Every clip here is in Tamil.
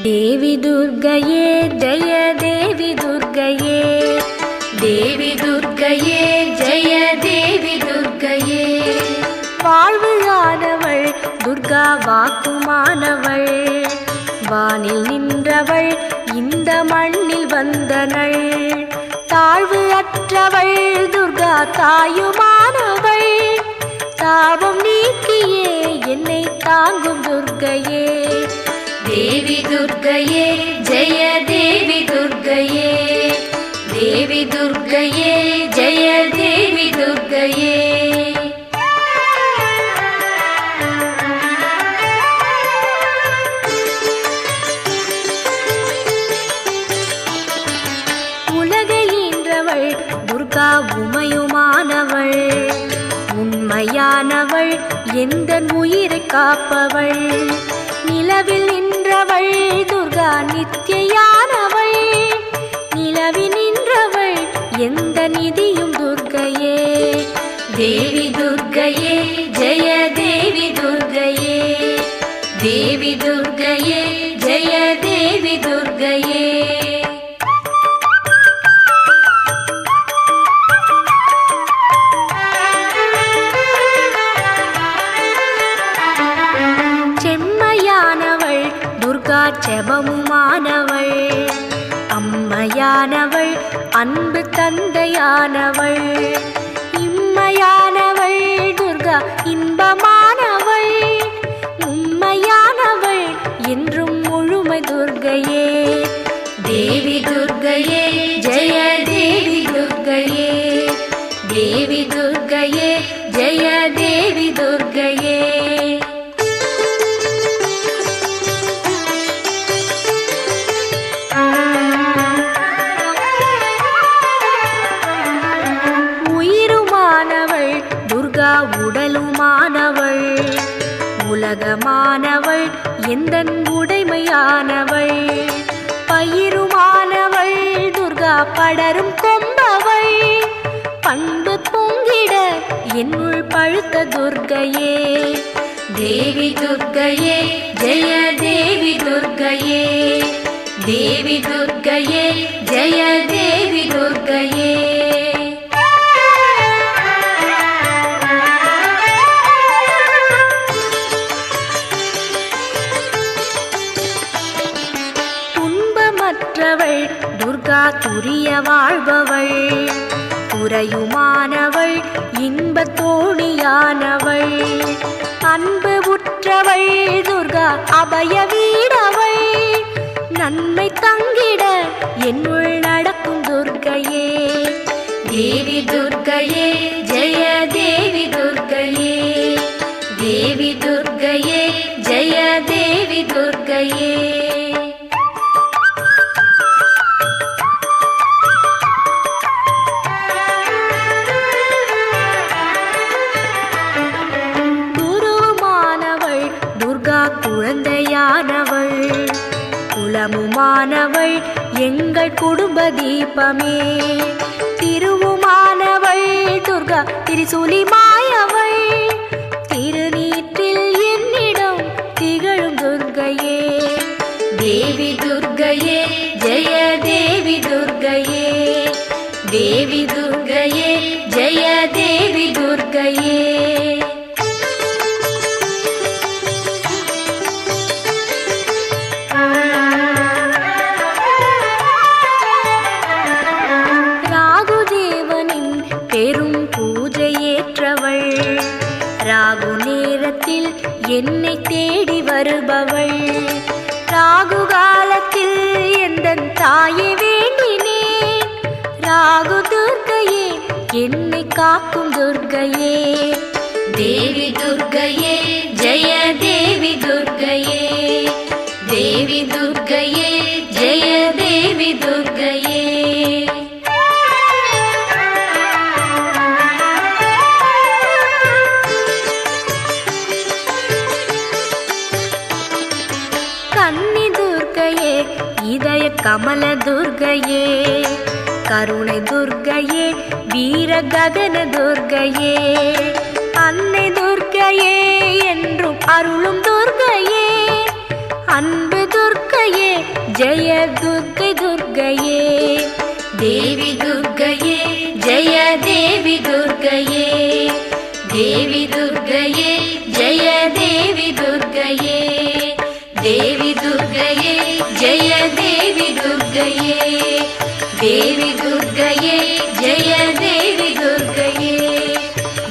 देवी दुर्गये जय देवी दुर्गये देवी दुर्गये जय देवी दुर्गये வாழ்வுயானவள் துர்கா வாக்குமானவள் வானில் நின்றவள் இந்த மண்ணில் வந்தனள் தாழ்வு அற்றவள் துர்கா தாயுமானவள் தாபம் நீக்கியே என்னை தாங்கும் துர்கையே देवी दुर्गये जय देवी दुर्गये देवी दुर्गये जय देवी दुर्गये உலகை ஈன்றவள் துர்கா உமையுமானவள் உண்மையானவள் எந்தன் உயிரை காப்பவள் நிலவில் நின்றவள் துர்கா நித்யானவள் நிலவில் நின்றவள் எந்த நிதியும் துர்கையே தேவி துர்கையே ஜெய தேவி துர்கையே தேவி துர்கையே ஜெய தேவி துர்கையே செபமுமானவள் அம்மையானவள் அன்பு தந்தையானவள் இம்மையானவள் துர்கா இன்பமானவள் உண்மையானவள் என்றும் முழுமை துர்கையே தேவி துர்கையே ஜெய தேவி துர்கையே தேவி துர்கையே ஜெய தேவி துர்கையே உடலுமானவள் உலகமானவள் எந்தன் உடைமையானவள் பயிருமானவள் துர்கா படரும் கொம்பவள் பண்பு பொங்கிட என்னுள் பழுத்த துர்கையே தேவி துர்கையே ஜெய தேவி துர்கையே தேவி துர்கையே ஜெய தேவி துர்கையே துர்கா துரிய வாழ்பவள் குறையுமானவள் இன்ப தோணியானவள் அன்பு உற்றவள் துர்கா அபய வீடவள் நன்மை தங்கிட என்னுள் நடக்கும் துர்கையே தேவி துர்கையே ஜெய தேவி துர்கையே தேவி துர்கையே ஜெய தேவி துர்கையே குழந்தையானவள் குலமுமானவள் எங்கள் குடும்ப தீபமே திருவுமானவள் துர்கா திரிசூலி மாயவள் திருநீற்றில் என்னிடம் திகழும் துர்கையே தேவி துர்கையே ஜெய தேவி துர்கையே தேவி துர்கையே ஜெய தேவி துர்கையே ராகு நேரத்தில் என்னை தேடி வருபவள் ராகு காலத்தில் எந்தன் தாயை வேண்டினேன் ராகு துர்கையே என்னை காக்கும் துர்கையே தேவி துர்கையே ஜெய தேவி துர்கையே தேவி துர்கையே ஜெய தேவி துர்கையே இதய கமல துர்கையே கருணை துர்கையே வீர ககன துர்கையே அன்னை துர்கையே என்றும் அருளும் துர்கையே அன்பு துர்க்கையே ஜெய துர்க்கை துர்க்கையே. தேவி துர்க்கையே ஜெய தேவி துர்க்கையே. தேவி துர்க்கையே ஜெய தேவி துர்க்கையே. தேவி துர்க்கையே ஜெய தேவி துர்க்கையே. தேவி துர்க்கையே ஜெய தேவி துர்க்கையே.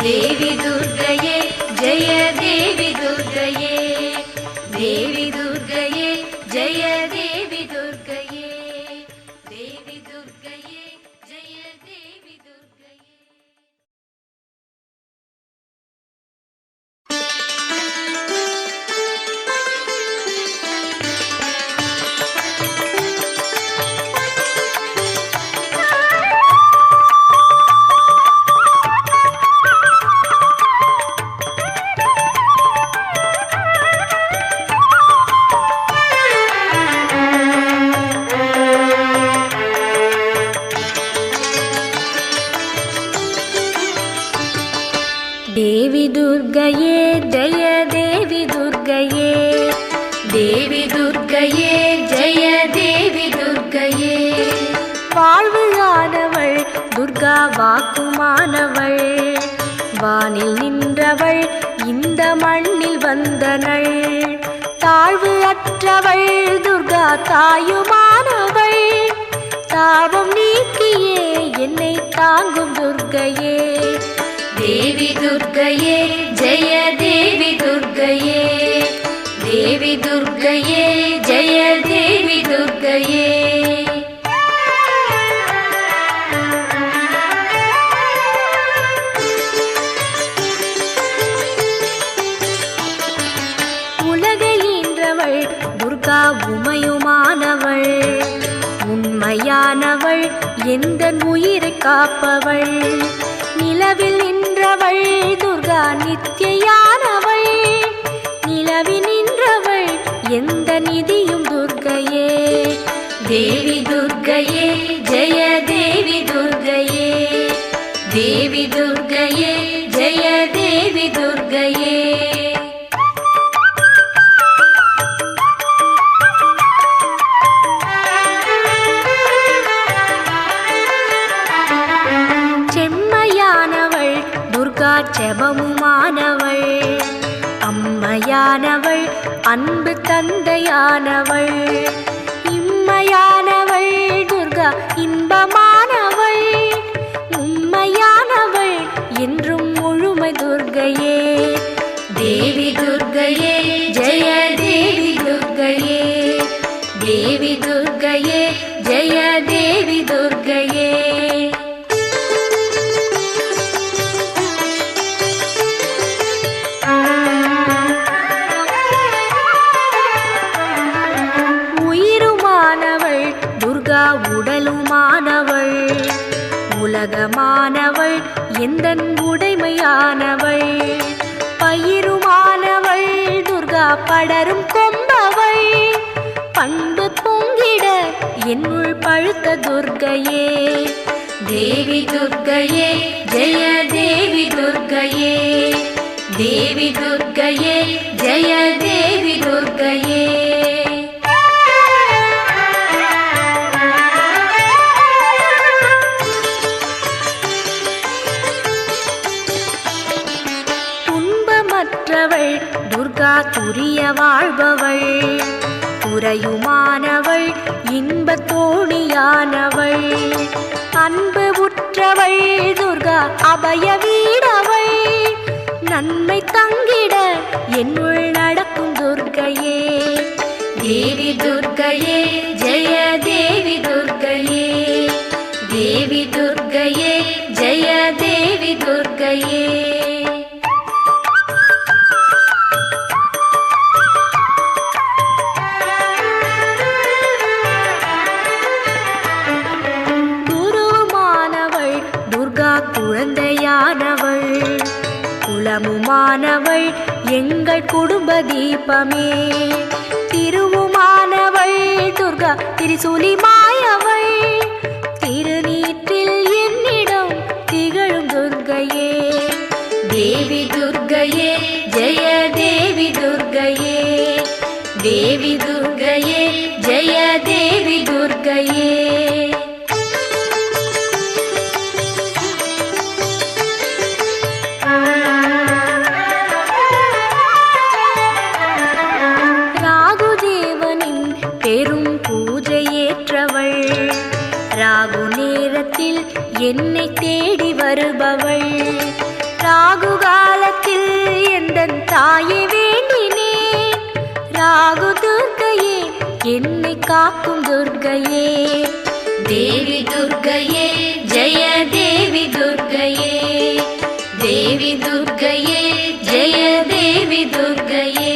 தேவி துர்க்கையே ஜெய தேவி துர்க்கையே. தேவி துர்க்கையே ஜெய தேவி துர்க்கையே. தேவி துர்க்கையே ஜெய தேவி துர்க்கையே. தேவி துர்க்கையே ஜெய தேவி துர்க்கையே. தேவி துர்க்கையே ஜெய தேவி துர்க்கையே. வாழ்வுயானவள் துர்கா வாக்குமானவள். வானில் நின்றவள் இந்த மண்ணில் வந்தனள். தாழ்வு அற்றவள் துர்கா தாயுமானவள். தாபம் நீக்கியே என்னை தாங்கும் துர்க்கையே. தேவி துர்க்கையே ஜெய தேவி துர்க்கையே. தேவி துர்க்கையே ஜெய தேவி துர்க்கையே. உலகை ஈன்றவள் துர்கா உமையுமானவள். உண்மையானவள் எந்த உயிரை காப்பவள். நிலவில் நின்றவள் துர்கா நித்யானவள். நிலவில் நின்றவள் எந்த நிதியும் துர்க்கையே. தேவி துர்க்கையே ஜெய தேவி துர்க்கையே. தேவி துர்க்கையே ஜெய தேவி துர்க்கையே. செபமுமானவள். அம்மையானவள் அன்பு தந்தையானவள். இம்மையானவள் துர்கா இன்பமானவள். உண்மையானவள் என்றும் முழுமை துர்க்கையே. தேவி துர்க்கையே ஜெய தேவி துர்க்கையே. தேவி துர்க்கையே ஜெய தேவி துர்க்கையே. உடலுமானவள். உலகமானவள் எந்தன் உடைமையானவள். பயிருமானவள் துர்கா படரும் கொம்பவள். பண்பு பொங்கிட என்னுள் பழுத்த துர்க்கையே. தேவி துர்க்கையே ஜெய தேவி துர்க்கையே. தேவி துர்க்கையே ஜெய தேவி துர்க்கையே. துர்கா துரிய வாழ்பவள். துறையுமானவள் இன்ப தோணியானவள். அன்பு உற்றவள் துர்கா அபய வீடவள். நன்மை தங்கிட என்னுள் நடக்கும் துர்க்கையே. தேவி துர்க்கையே ஜெய தேவி துர்க்கையே. தேவி துர்க்கையே ஜெய தேவி துர்க்கையே. குழந்தையானவள். குலமுமானவள் எங்கள் குடும்ப தீபமே. திருவுமானவள் துர்கா திரிசூலி மாயவள். திருநீற்றில் என்னிடம் திகழும் துர்க்கையே. தேவி துர்க்கையே ஜெய தேவி துர்க்கையே. தேவி துர்க்கையே ஜெய தேவி பெரும் பூஜை ஏற்றவள், ராகு நேரத்தில் என்னை தேடி வருபவள், ராகு காலத்தில் எந்தன் தாயை வேண்டினேன், ராகு துர்க்கையே என்னை காக்கும் துர்க்கையே, தேவி துர்க்கையே ஜெய தேவி துர்க்கையே, தேவி துர்க்கையே ஜெய தேவி துர்க்கையே.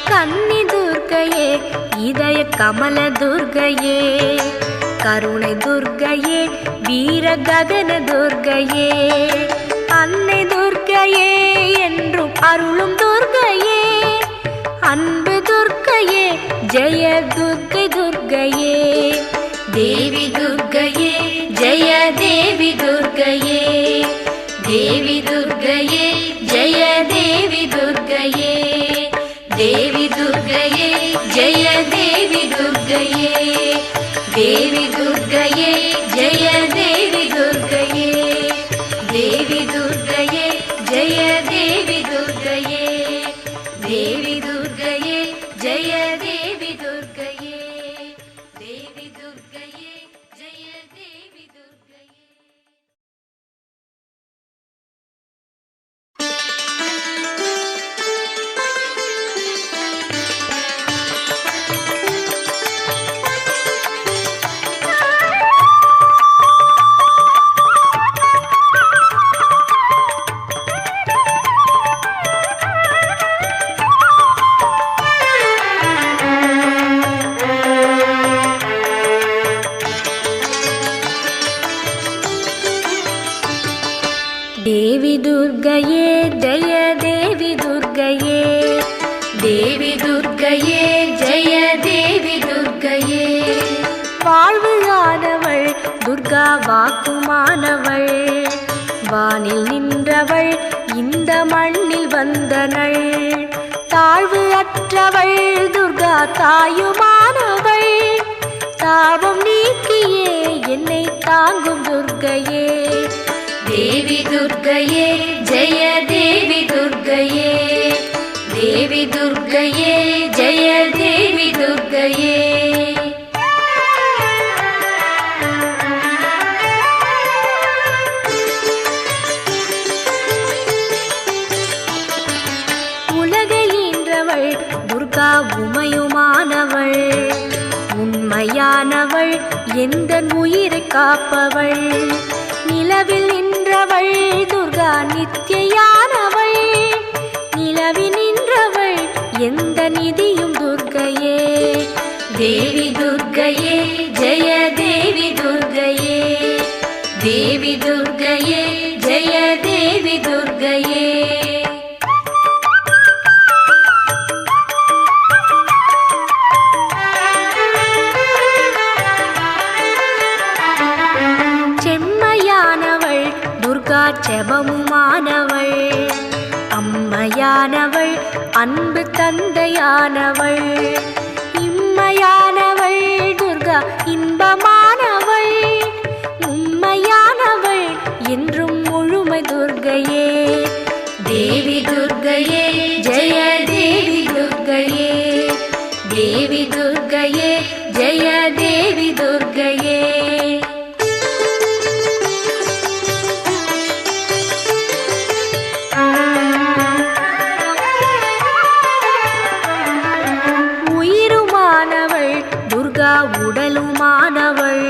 கன்னி துர்க்கையே இதய கமல துர்க்கையே, கருணை துர்க்கையே வீர ககன துர்க்கையே, அன்னை துர்க்கையே என்றும் அருளும் துர்க்கையே, அன்பு துர்க்கையே ஜெய துர்க்கை துர்க்கையே, தேவி துர்க்கையே ஜெய தேவி துர்க்கையே, தேவி துர்க்கையே ஜெய தேவி துர்க்கையே, தேவி துர்க்கையே ஜெய தேவி துர்க்கையே, தேவி துர்க்கையே ஜெய தேவி துர்க்கையே, தேவி துர்க்கையே ஜெய தேவி துர்க்கையே, தேவி துர்க்கையே ஜெய தேவி துர்க்கையே, தேவி துர்க்கையே ஜெய தேவி துர்க்கையே. தேவி துர்க்கையே ஜெய தேவி துர்க்கையே, தேவி துர்க்கையே ஜெய தேவி துர்க்கையே, வாழ்வுயானவள் துர்கா வாக்குமானவள், வானில் நின்றவள் இந்த மண்ணில் வந்தனள், தாழ்வு அற்றவள் துர்கா தாயுமானவள், தாபம் நீக்கியே என்னை தாங்கும் துர்க்கையே, தேவி துர்க்கையே ஜெய தேவி துர்க்கையே, தேவி துர்க்கையே ஜெய தேவி துர்க்கையே. உலகை ஈன்றவள் துர்கா உமையுமானவள், உண்மையானவள் எந்தன் உயிரை காப்பவள், நிலவில் நின்றவள் துர்கா நித்யானவள், நிலவில் நின்றவள் எந்த நிதியும் துர்க்கையே, தேவி துர்க்கையே ஜெய தேவி துர்க்கையே, தேவி துர்க்கையே ஜெய தேவி துர்க்கையே. செபமுமானவள், அம்மையானவள் அன்பு தந்தையானவள், இம்மையானவள் துர்கா இன்பமானவள், உண்மையானவள் என்றும் முழுமை துர்க்கையே, தேவி துர்க்கையே ஜெய தேவி துர்க்கையே, தேவி துர்க்கையே ஜெய தேவி துர்க்கையே. உடலுமானவள்,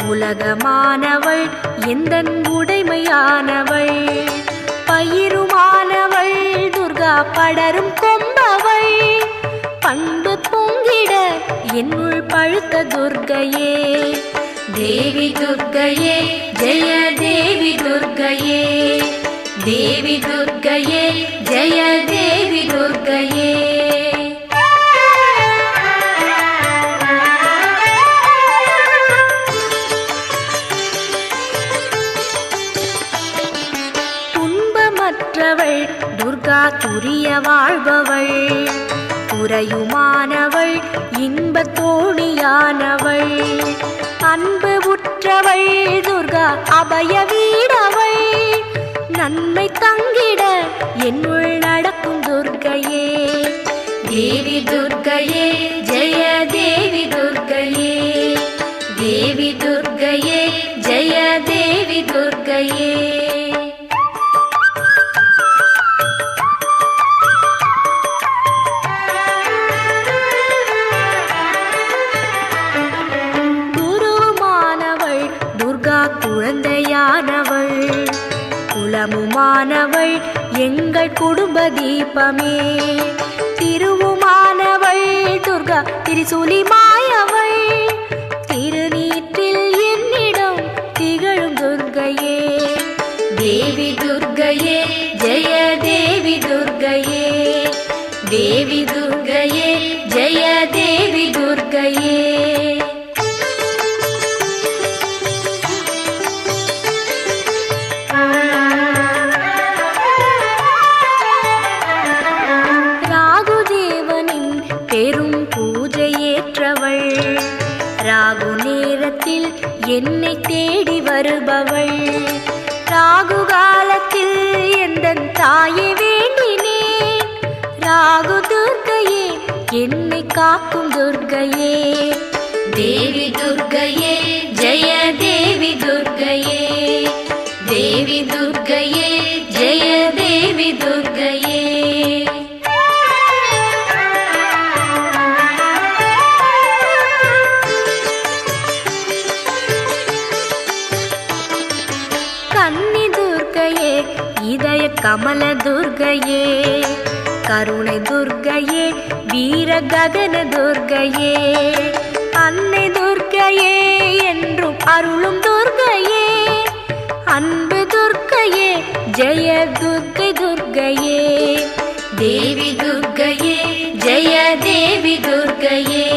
உலகமானவள் எந்தன் உடைமையானவள், பயிருமானவள் துர்கா படரும் கொம்பவள், பண்பு பொங்கிட என்னுள் பழுத்த துர்க்கையே, தேவி துர்க்கையே ஜெய தேவி துர்க்கையே, தேவி துர்க்கையே ஜெய தேவி துர்க்கையே. துர்கா துரிய வாழ்பவள், துறையுமானவள் இன்பத் தோணியானவள், அன்பு உற்றவள் துர்கா அபய வீடவள். நன்மை தங்கிட என்னுள் நடக்கும் துர்க்கையே. தேவி துர்க்கையே ஜெய தேவி துர்க்கையே. தேவி துர்க்கையே ஜெய தேவி துர்க்கையே. குருமானவள் துர்கா குழந்தையானவள். குலமுமானவள் எங்கள் குடும்ப தீபமே. திருவுமானவள் துர்கா திரிசூலி மாயவள். திருநீற்றில் என்னிடம் திகழும் துர்க்கையே. தேவி துர்க்கையே ஜெய தேவி துர்க்கையே. தேவி துர்க்கையே ஜெய தேவி துர்க்கையே. பெரும் பூஜையேற்றவள். ராகு நேரத்தில் என்னை தேடி வருபவள். ராகு காலத்தில் எந்தன் தாயை வேண்டினேன். ராகு துர்க்கையே என்னை காக்கும் துர்க்கையே. தேவி துர்க்கையே ஜெய தேவி துர்க்கையே. தேவி துர்க்கையே ஜெய தேவி துர்க்கையே. கன்னி துர்க்கையே இதய கமல துர்க்கையே. கருணை துர்க்கையே வீர ககன துர்க்கையே. அன்னை துர்க்கையே என்றும் அருளும் துர்க்கையே. அன்பு துர்க்கையே ஜெய துர்க்கை துர்க்கையே. தேவி துர்க்கையே ஜெய தேவி துர்க்கையே.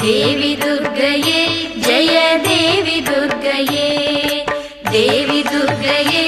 தேவி துர்க்கையே ஜெய தேவி துர்க்கையே. தேவி துர்க்கையே